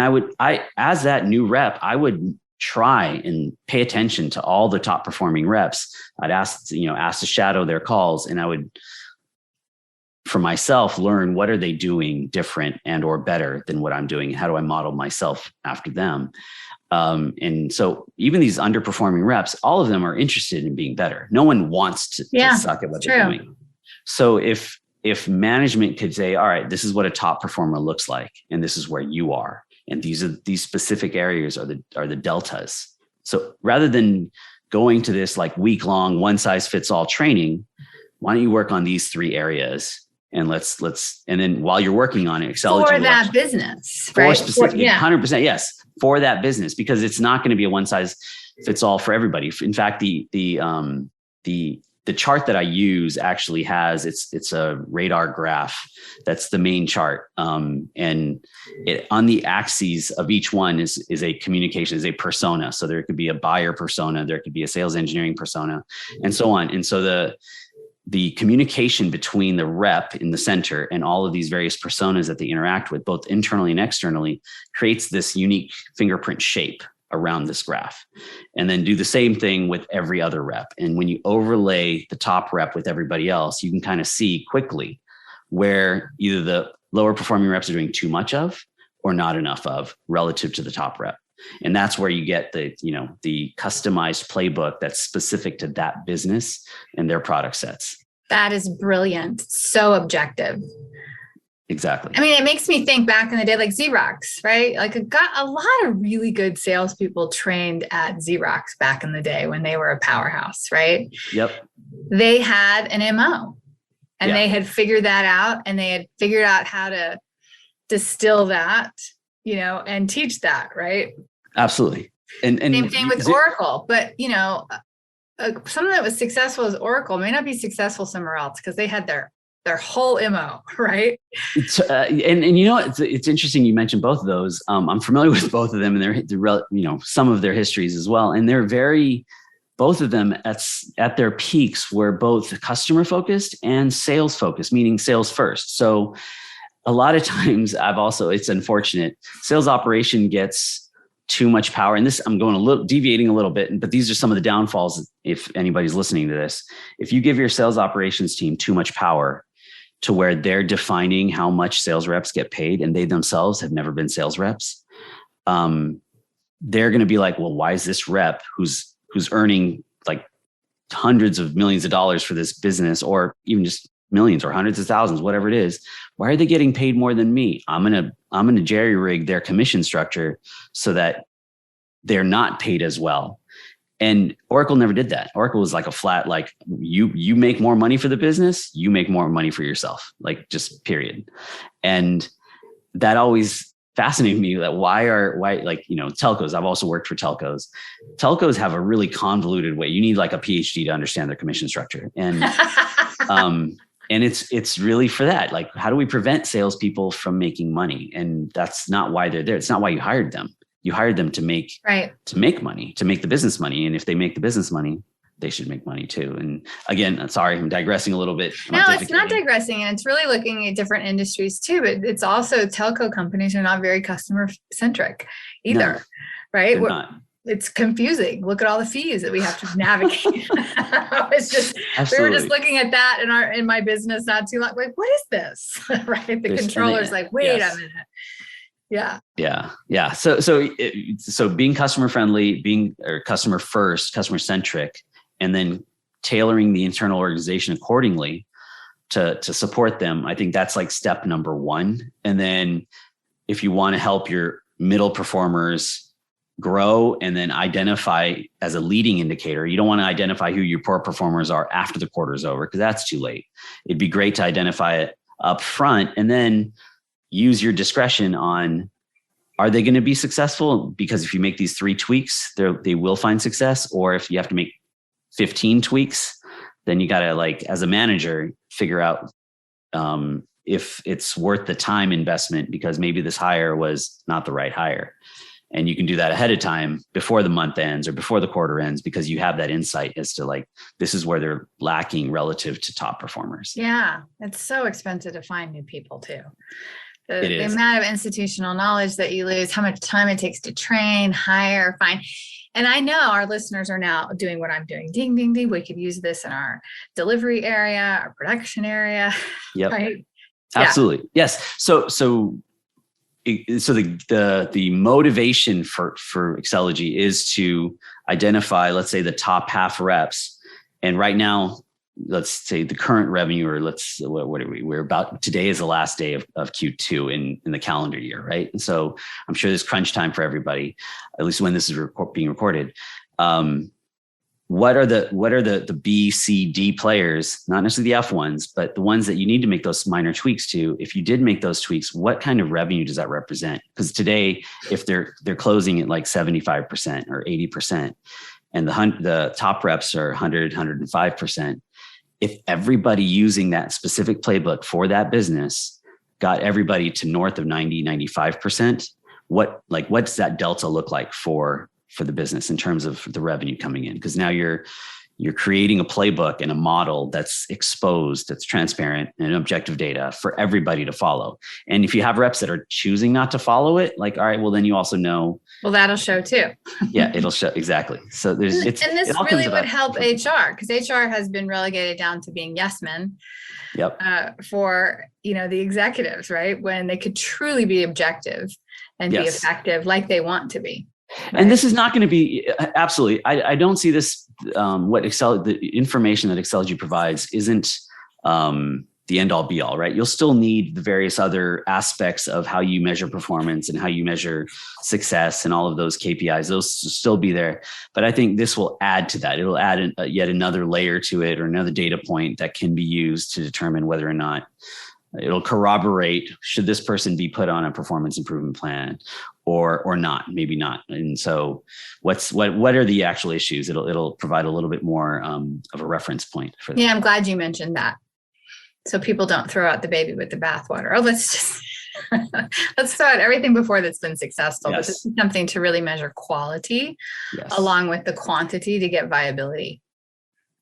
as that new rep, I would try and pay attention to all the top performing reps. I'd ask to shadow their calls, and I would, for myself, learn what are they doing different and or better than what I'm doing. How do I model myself after them? And so even these underperforming reps, all of them are interested in being better. No one wants to suck at what they're doing. So if management could say, all right, this is what a top performer looks like, and this is where you are, and these specific areas are the deltas. So rather than going to this like week-long one size fits all training, why don't you work on these 3 areas? And and then while you're working on it, Acceledgy for that business, right? For specific, 100%, yes, for that business, because it's not going to be a one size fits all for everybody. In fact, the the chart that I use actually has, it's a radar graph. That's the main chart. And it, on the axes of each one is a communication, is a persona. So there could be a buyer persona, there could be a sales engineering persona, and so on. And so the communication between the rep in the center and all of these various personas that they interact with, both internally and externally, creates this unique fingerprint shape around this graph. And then do the same thing with every other rep. And when you overlay the top rep with everybody else, you can kind of see quickly where either the lower performing reps are doing too much of or not enough of relative to the top rep. And that's where you get the customized playbook that's specific to that business and their product sets. That is brilliant. So objective. Exactly. I mean, it makes me think back in the day, like Xerox, right? Like I got a lot of really good salespeople trained at Xerox back in the day when they were a powerhouse, right? Yep. They had an MO and they had figured that out, and they had figured out how to distill that, and teach that, right? Absolutely. And same thing with Oracle, but something that was successful as Oracle may not be successful somewhere else because they had their whole MO, right? It's, it's interesting you mentioned both of those. I'm familiar with both of them, and they're some of their histories as well. And they're both of them at their peaks were both customer focused and sales focused, meaning sales first. So a lot of times it's unfortunate, sales operation gets too much power. And this, I'm going deviating a little bit, but these are some of the downfalls. If anybody's listening to this, if you give your sales operations team too much power to where they're defining how much sales reps get paid, and they themselves have never been sales reps, they're going to be like, well, why is this rep who's earning like hundreds of millions of dollars for this business, or even just millions or hundreds of thousands, whatever it is, why are they getting paid more than me? I'm going to jerry rig their commission structure so that they're not paid as well. And Oracle never did that. Oracle was like a flat, like you make more money for the business, you make more money for yourself, like just period. And that always fascinated me, that why telcos, I've also worked for telcos. Telcos have a really convoluted way. You need like a PhD to understand their commission structure. And, and it's really for that. Like, how do we prevent salespeople from making money? And that's not why they're there. It's not why you hired them. You hired them to make money, to make the business money. And if they make the business money, they should make money too. And again, sorry, I'm digressing a little bit. No, it's not digressing. And it's really looking at different industries too, but it's also telco companies are not very customer centric either, right? It's confusing. Look at all the fees that we have to navigate. It's just, we were just looking at that in my business not too long. Like, what is this? Right? The controller's like, wait a minute. Yeah. So being customer friendly, or customer first, customer centric, and then tailoring the internal organization accordingly to support them. I think that's like step number one. And then if you want to help your middle performers grow and then identify as a leading indicator, you don't want to identify who your poor performers are after the quarter's over, because that's too late. It'd be great to identify it up front and then use your discretion on, are they going to be successful? Because if you make these 3 tweaks, they will find success. Or if you have to make 15 tweaks, then you got to, like, as a manager, figure out if it's worth the time investment, because maybe this hire was not the right hire. And you can do that ahead of time, before the month ends or before the quarter ends, because you have that insight as to, like, this is where they're lacking relative to top performers. Yeah. It's so expensive to find new people too. The amount of institutional knowledge that you lose, how much time it takes to train, hire, find. And I know our listeners are now doing what I'm doing. Ding, ding, ding. We could use this in our delivery area, our production area. Yep. Right? Absolutely. Yeah. Yes. So the motivation for Acceledgy is to identify, let's say, the top half reps. And right now, let's say the current revenue, or what are we? We're about, today is the last day of Q2 in the calendar year, right? And so I'm sure there's crunch time for everybody, at least when this is being recorded. What are the B, C, D players, not necessarily the F ones, but the ones that you need to make those minor tweaks to? If you did make those tweaks, what kind of revenue does that represent? Because today, if they're closing at like 75% or 80%, and the top reps are 100, 105%. If everybody using that specific playbook for that business got everybody to north of 90, 95%, what's that delta look like for the business in terms of the revenue coming in? Because now you're creating a playbook and a model that's exposed, that's transparent and objective data for everybody to follow. And if you have reps that are choosing not to follow it, all right, well, then you also know. Well, that'll show too. Yeah, it'll show. Exactly. So and this really would help HR, because HR has been relegated down to being yes men. Yep. For, the executives, right? When they could truly be objective and be effective like they want to be. Right? And this is not going to be absolutely. I don't see this. The information that Acceledgy provides isn't the end all be all, right? You'll still need the various other aspects of how you measure performance and how you measure success and all of those KPIs. Those will still be there. But I think this will add to that. It'll add yet another layer to it, or another data point that can be used to determine whether or not it'll corroborate, should this person be put on a performance improvement plan or not, maybe not. And so what are the actual issues? It'll provide a little bit more of a reference point for that. Yeah, I'm glad you mentioned that. So people don't throw out the baby with the bathwater. Oh, let's throw out everything before that's been successful. Yes. But this is something to really measure quality along with the quantity to get viability.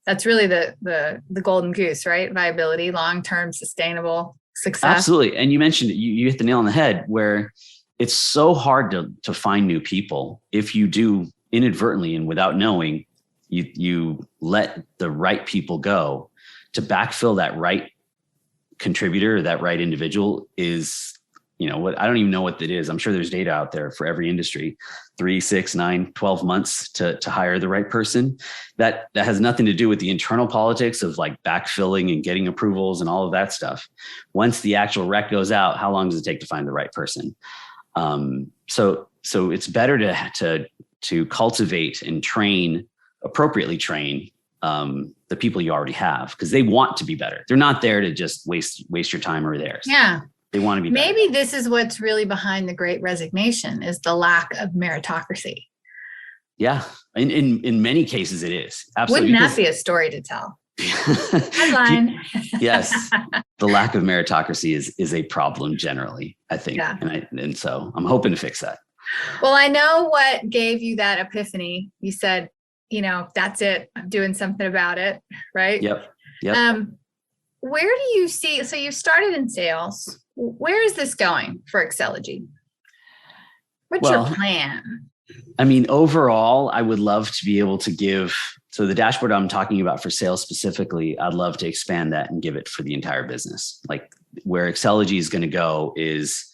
That's really the golden goose, right? Viability, long-term, sustainable success. Absolutely. And you mentioned it, you hit the nail on the head, where it's so hard to find new people. If you do inadvertently and without knowing, you let the right people go, to backfill that right contributor, that right individual is, what I don't even know what it is. I'm sure there's data out there for every industry, 3, 6, 9, 12 months to hire the right person. That has nothing to do with the internal politics of backfilling and getting approvals and all of that stuff. Once the actual rec goes out, how long does it take to find the right person? So it's better to cultivate and appropriately train the people you already have, because they want to be better. They're not there to just waste your time or theirs. Yeah. They want to be better. Maybe this is what's really behind the Great Resignation, is the lack of meritocracy. Yeah. In many cases it is. Absolutely. Wouldn't that be a story to tell? Headline. Yes. The lack of meritocracy is a problem generally, I think. Yeah. And so I'm hoping to fix that. Well, I know what gave you that epiphany. You said, that's it. I'm doing something about it. Right. Yep. Where do you see, so you started in sales. Where is this going for Acceledgy? What's your plan? Overall, I would love to be able to give, so the dashboard I'm talking about for sales specifically, I'd love to expand that and give it for the entire business. Where Acceledgy is going to go is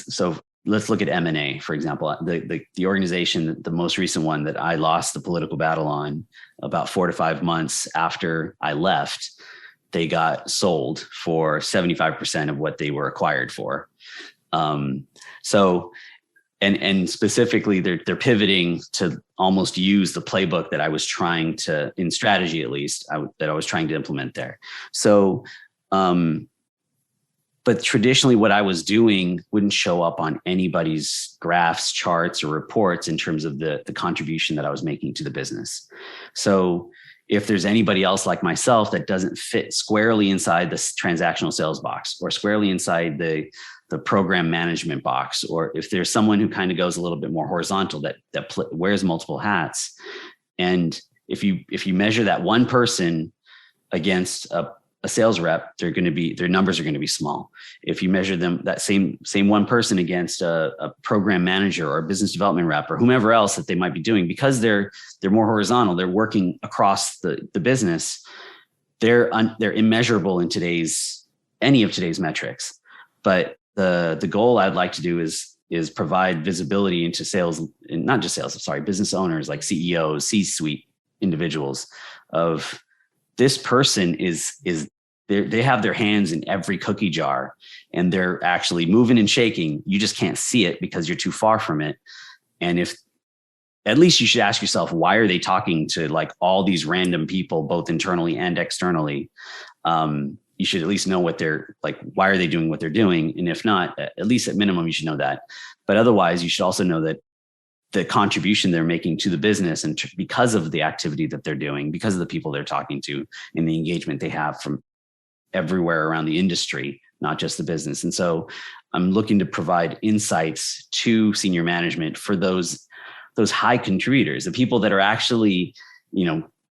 so let's look at M&A, for example. The organization, the most recent one that I lost the political battle on about 4 to 5 months after I left, they got sold for 75% of what they were acquired for. So specifically, they're pivoting to almost use the playbook that I was trying to, in strategy at least, that I was trying to implement there. So, but traditionally what I was doing wouldn't show up on anybody's graphs, charts, or reports in terms of the contribution that I was making to the business. So if there's anybody else like myself that doesn't fit squarely inside this transactional sales box, or squarely inside the program management box, or if there's someone who kind of goes a little bit more horizontal that wears multiple hats, and if you measure that one person against a sales rep, their numbers are going to be small. If you measure that same one person against a program manager or a business development rep or whomever else that they might be doing, because they're more horizontal, they're working across the business, they're immeasurable in any of today's metrics. But the goal I'd like to do is provide visibility into sales, and not just sales, business owners like CEOs, C-suite individuals, of this person they have their hands in every cookie jar, and they're actually moving and shaking. You just can't see it because you're too far from it. And if, at least you should ask yourself, why are they talking to all these random people, both internally and externally? You should at least know what they're why are they doing what they're doing? And if not, at least at minimum, you should know that. But otherwise, you should also know that the contribution they're making to the business, and because of the activity that they're doing, because of the people they're talking to, and the engagement they have from everywhere around the industry, not just the business. And so I'm looking to provide insights to senior management for those high contributors, the people that are actually,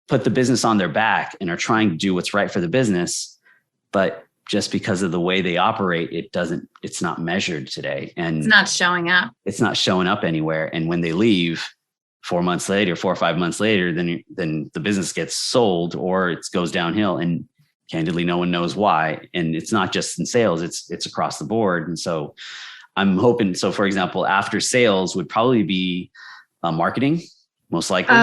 put the business on their back and are trying to do what's right for the business, but just because of the way they operate, it's not measured today. And it's not showing up. It's not showing up anywhere. And when they leave 4 or 5 months later, then the business gets sold or it goes downhill. And candidly, no one knows why. And it's not just in sales, it's across the board. And so I'm hoping, for example, after sales would probably be marketing, most likely.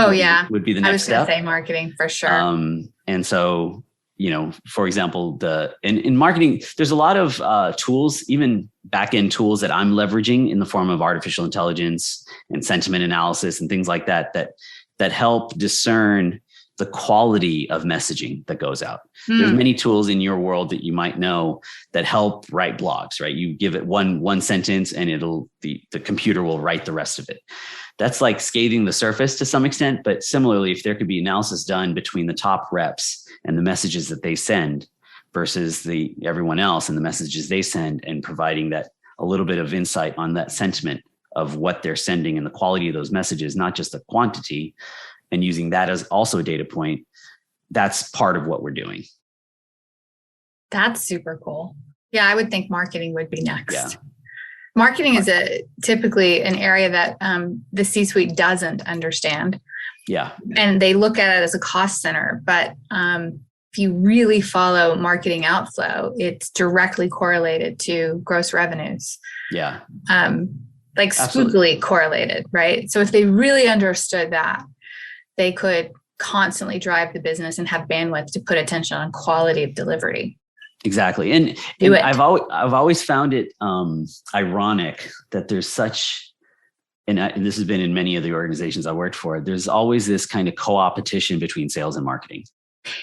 Would be the next step. I was going to say marketing for sure. And so, for example, in marketing, there's a lot of tools, even back-end tools that I'm leveraging in the form of artificial intelligence and sentiment analysis and things like that help discern the quality of messaging that goes out. There's many tools in your world that you might know that help write blogs, right? You give it one sentence and the computer will write the rest of it. That's like scathing the surface to some extent, but similarly, if there could be analysis done between the top reps and the messages that they send versus everyone else and the messages they send, and providing that a little bit of insight on that sentiment of what they're sending and the quality of those messages, not just the quantity, and using that as also a data point, that's part of what we're doing. That's super cool. Yeah, I would think marketing would be next. Yeah. Marketing is typically an area that the C-suite doesn't understand. Yeah. And they look at it as a cost center. But if you really follow marketing outflow, it's directly correlated to gross revenues. Yeah. Like spookily correlated, right? So if they really understood that, they could constantly drive the business and have bandwidth to put attention on quality of delivery. Exactly. And I've always found it ironic that there's such, and this has been in many of the organizations I worked for, there's always this kind of co-opetition between sales and marketing.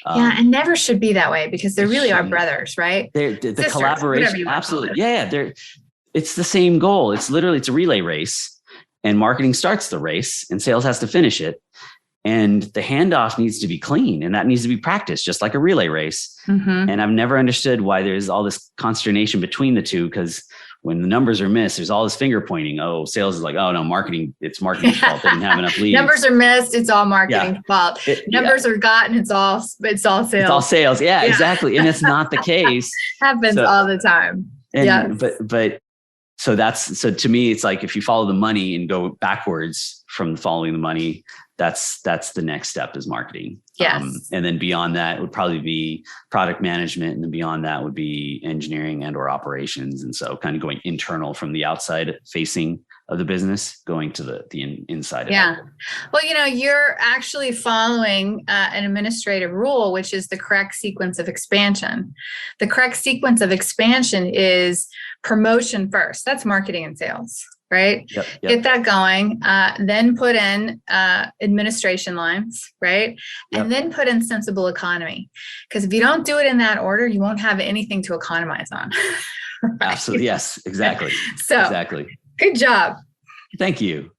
And never should be that way, because they really are brothers, right? The sisters, collaboration. Absolutely. Yeah. It's the same goal. It's a relay race, and marketing starts the race and sales has to finish it. And the handoff needs to be clean, and that needs to be practiced just like a relay race. Mm-hmm. And I've never understood why there's all this consternation between the two, because when the numbers are missed, there's all this finger pointing. Oh, sales is like, oh no, it's marketing's fault. They didn't have enough leads. Numbers are missed. It's all marketing's fault. Numbers are gotten. It's all sales. It's all sales. Yeah, exactly. And it's not the case. Happens all the time. So to me, it's like, if you follow the money and go backwards from following the money, that's the next step, is marketing. Yes. And then beyond that would probably be product management. And then beyond that would be engineering and or operations. And so kind of going internal from the outside facing of the business, going to the inside. Yeah. Well, you're actually following an administrative rule, which is the correct sequence of expansion. The correct sequence of expansion is promotion first. That's marketing and sales. Right? Yep. Get that going, then put in administration lines, right? Yep. And then put in sensible economy. Because if you don't do it in that order, you won't have anything to economize on. Right? Absolutely. Yes, exactly. Exactly. Good job. Thank you.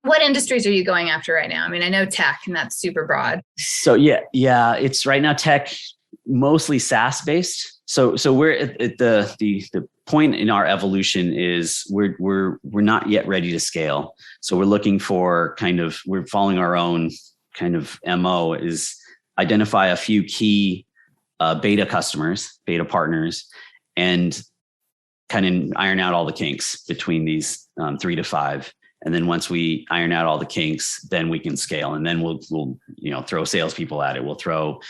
What industries are you going after right now? I mean, I know tech, and that's super broad. So yeah, it's right now tech, mostly SaaS based. So we're at the point in our evolution is we're not yet ready to scale. So we're looking for we're following our own kind of MO, is identify a few key beta customers, beta partners, and kind of iron out all the kinks between these 3 to 5. And then once we iron out all the kinks, then we can scale. And then we'll throw salespeople at it. We'll throw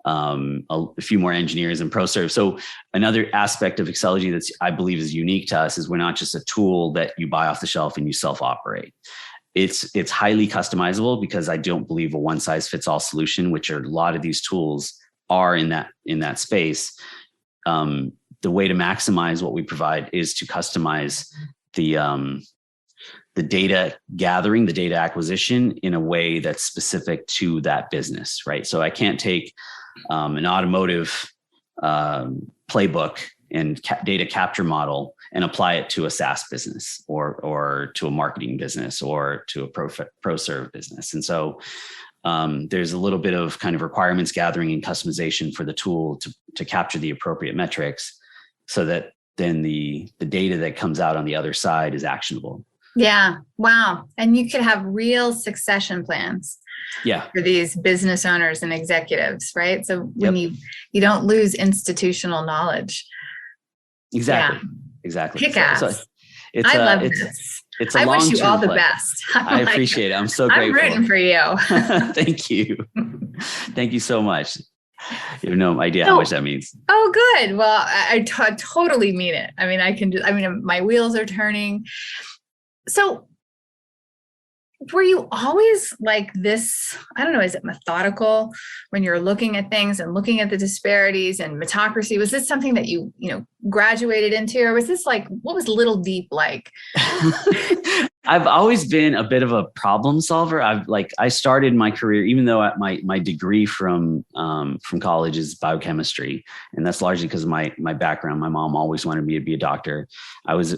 a few more engineers and pro serve. So another aspect of Acceledgy that's, I believe, is unique to us is we're not just a tool that you buy off the shelf and you self-operate. It's highly customizable, because I don't believe a one size fits all solution, which a lot of these tools are in that space. The way to maximize what we provide is to customize the data gathering, the data acquisition in a way that's specific to that business, right? So I can't take an automotive playbook and data capture model and apply it to a SaaS business or to a marketing business or to a pro serve business. And so there's a little bit of kind of requirements gathering and customization for the tool to capture the appropriate metrics so that then the data that comes out on the other side is actionable. Yeah. Wow. And you could have real succession plans. Yeah. For these business owners and executives, right? So when you don't lose institutional knowledge. Exactly. Yeah. Exactly. Kick-ass. So I love this. It's a I wish you all the play. best. I appreciate it. I'm so grateful. I'm rooting for you. Thank you. Thank you so much. You have no idea how much that means. Oh, good. Well, I totally mean it. I mean, my wheels are turning. So were you always like this? I don't know. Is it methodical when you're looking at things and looking at the disparities and Meritocracy? Was this something that you graduated into, or was this like, what was Little Deep like? I've always been a bit of a problem solver. I started my career, even though my degree from college is biochemistry, and that's largely because of my background. My mom always wanted me to be a doctor. I was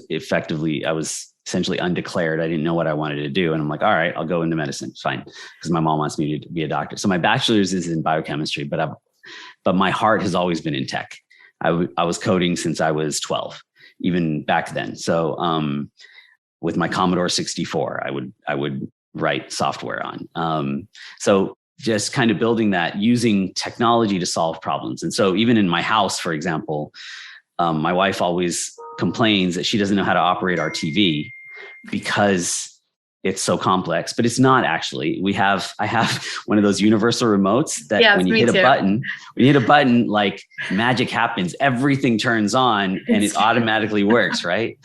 essentially undeclared. I didn't know what I wanted to do. And I'm like, all right, I'll go into medicine. It's fine. Because my mom wants me to be a doctor. So my bachelor's is in biochemistry, but my heart has always been in tech. I was coding since I was 12, even back then. So with my Commodore 64, I would write software on. So just kind of building that using technology to solve problems. And so even in my house, for example, my wife always complains that she doesn't know how to operate our TV because it's so complex, but it's not actually. I have one of those universal remotes that when you hit a button, like magic happens, everything turns on and it automatically works, right?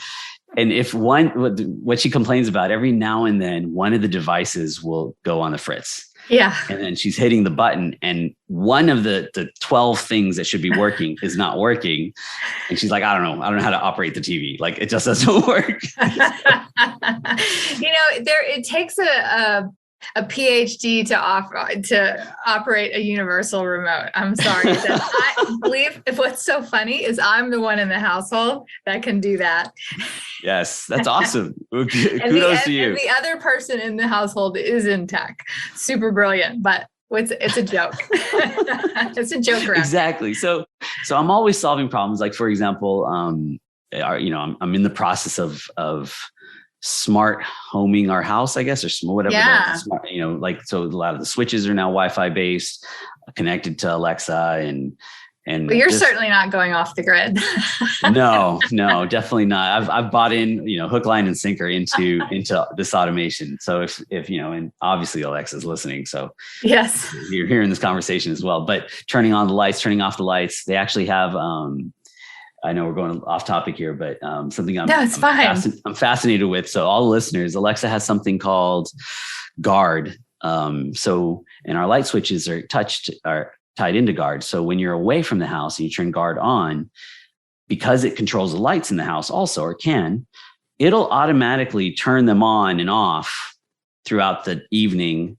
And if what she complains about, every now and then, one of the devices will go on the fritz. Yeah. And then she's hitting the button and one of the 12 things that should be working is not working. And she's like, I don't know how to operate the TV. Like it just doesn't work. It takes a PhD to operate a universal remote. I'm sorry. I believe what's so funny is I'm the one in the household that can do that. Yes, that's awesome. Kudos to you. And the other person in the household is in tech. Super brilliant, but it's a joke. It's a joke around. Exactly. So I'm always solving problems. Like for example, I'm in the process of smart homing our house, I guess, or whatever. Yeah. Smart, so a lot of the switches are now Wi-Fi based, connected to Alexa, but you're certainly not going off the grid. No, definitely not. I've bought in, hook, line, and sinker into this automation. So if and obviously Alexa's listening, so yes, you're hearing this conversation as well. But turning on the lights, turning off the lights, they actually have. I know we're going off topic here, but something I'm fascinated with. So all the listeners, Alexa has something called Guard. And our light switches are tied into Guard. So when you're away from the house and you turn Guard on, because it controls the lights in the house also, or it'll automatically turn them on and off throughout the evening.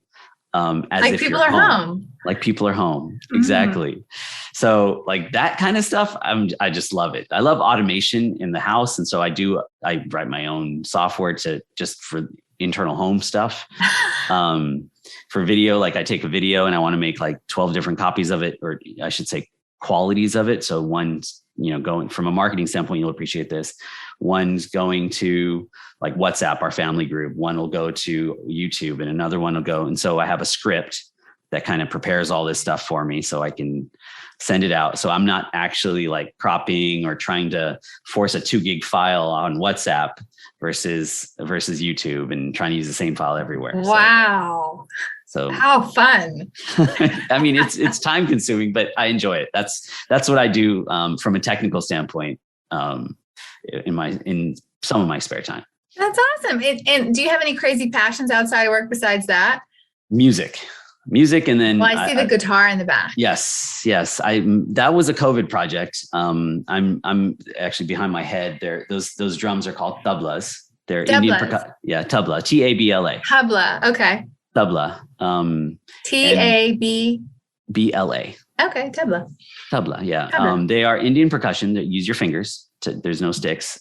As like if people you're are home. Like people are home. Mm-hmm. Exactly. So like that kind of stuff, I just love it. I love automation in the house. And so I write my own software just for internal home stuff. For video, like I take a video and I want to make like 12 different copies of it, or I should say qualities of it. So one's, going from a marketing standpoint, you'll appreciate this. One's going to like WhatsApp, our family group. One will go to YouTube and another one will go. And so I have a script that kind of prepares all this stuff for me so I can send it out. So I'm not actually like cropping or trying to force a 2 gig file on WhatsApp versus YouTube and trying to use the same file everywhere. Wow. So how fun. I mean, it's time consuming, but I enjoy it. That's what I do from a technical standpoint in some of my spare time. That's awesome. And do you have any crazy passions outside of work besides that? Music. And then I see the guitar in the back. Yes. That was a COVID project. I'm actually behind my head there. Those drums are called tablas. They're Indian percussion. Yeah. Tabla, Tabla. Tabla. Okay. Tabla. Tabla. BLA. Okay, tabla. Tabla, yeah. Tabla. They are Indian percussion that use your fingers. There's no sticks.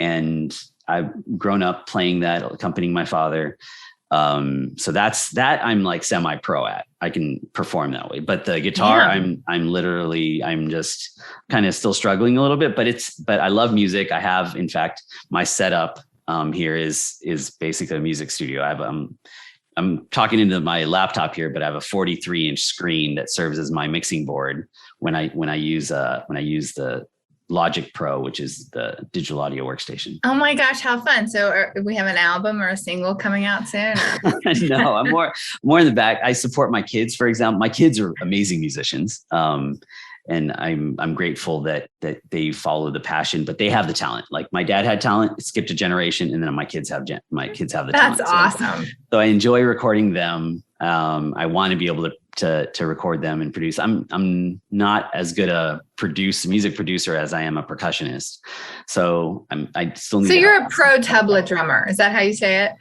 And I've grown up playing that, accompanying my father. So that I'm like semi-pro at. I can perform that way. But the guitar, I'm just kind of still struggling a little bit. But I love music. I have, in fact, my setup here is basically a music studio. I'm talking into my laptop here, but I have a 43-inch screen that serves as my mixing board when I use the Logic Pro, which is the digital audio workstation. Oh my gosh, how fun. So we have an album or a single coming out soon? No, I'm more in the back. I support my kids, for example. My kids are amazing musicians. And I'm grateful that they follow the passion, but they have the talent. Like my dad had talent, it skipped a generation, and then my kids have the talent. That's awesome. So I enjoy recording them. I want to be able to record them and produce. I'm not as good a music producer as I am a percussionist. So I still need. So you're a pro tabla drummer. Is that how you say it?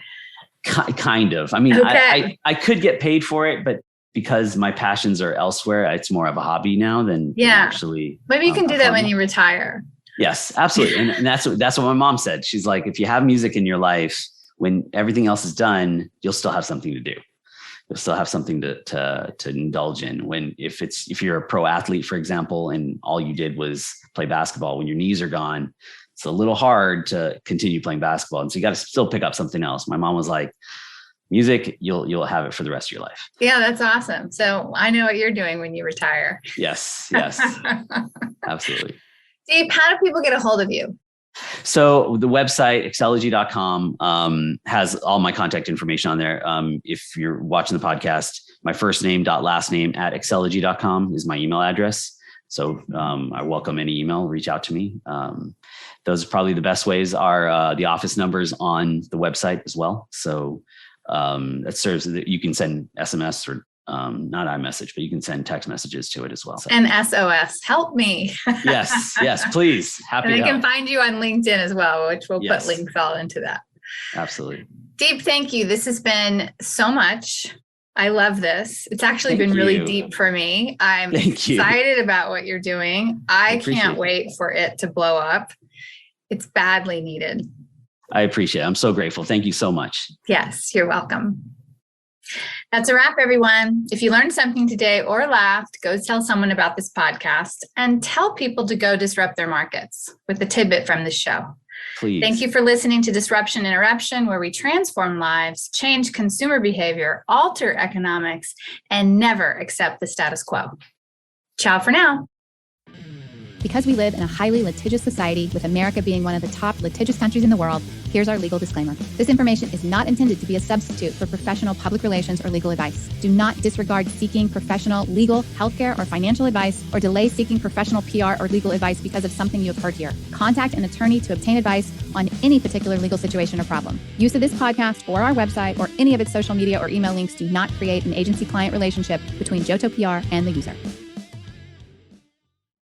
Kind of. I mean, okay. I could get paid for it, but because my passions are elsewhere, it's more of a hobby now than actually. Maybe you can do that when you retire. Yes, absolutely. And that's what my mom said. She's like, if you have music in your life, when everything else is done, you'll still have something to do. You'll still have something to indulge in. If you're a pro athlete, for example, and all you did was play basketball, when your knees are gone, it's a little hard to continue playing basketball. And so you got to still pick up something else. My mom was like, music, you'll have it for the rest of your life. Yeah, that's awesome. So I know what you're doing when you retire. Yes, absolutely. Steve, how do people get a hold of you? So the website, Acceledgy.com, has all my contact information on there. If you're watching the podcast, my first name last name at Acceledgy.com is my email address. So I welcome any email, reach out to me. Those are probably the best ways. Are the office numbers on the website as well. So that serves that you can send SMS or not iMessage, but you can send text messages to it as well. So. And SOS, help me. yes, please. Happy and to they can find you on LinkedIn as well, which we'll put links all into that. Absolutely. Deep, thank you. This has been so much. I love this. It's actually been really deep for me. I'm excited about what you're doing. I can't wait for it to blow up. It's badly needed. I appreciate it. I'm so grateful. Thank you so much. Yes, you're welcome. That's a wrap, everyone. If you learned something today or laughed, go tell someone about this podcast and tell people to go disrupt their markets with a tidbit from this show. Please. Thank you for listening to Disruption Interruption, where we transform lives, change consumer behavior, alter economics, and never accept the status quo. Ciao for now. Because we live in a highly litigious society, with America being one of the top litigious countries in the world, here's our legal disclaimer. This information is not intended to be a substitute for professional public relations or legal advice. Do not disregard seeking professional, legal, healthcare, or financial advice, or delay seeking professional PR or legal advice because of something you have heard here. Contact an attorney to obtain advice on any particular legal situation or problem. Use of this podcast or our website or any of its social media or email links do not create an agency-client relationship between Johto PR and the user.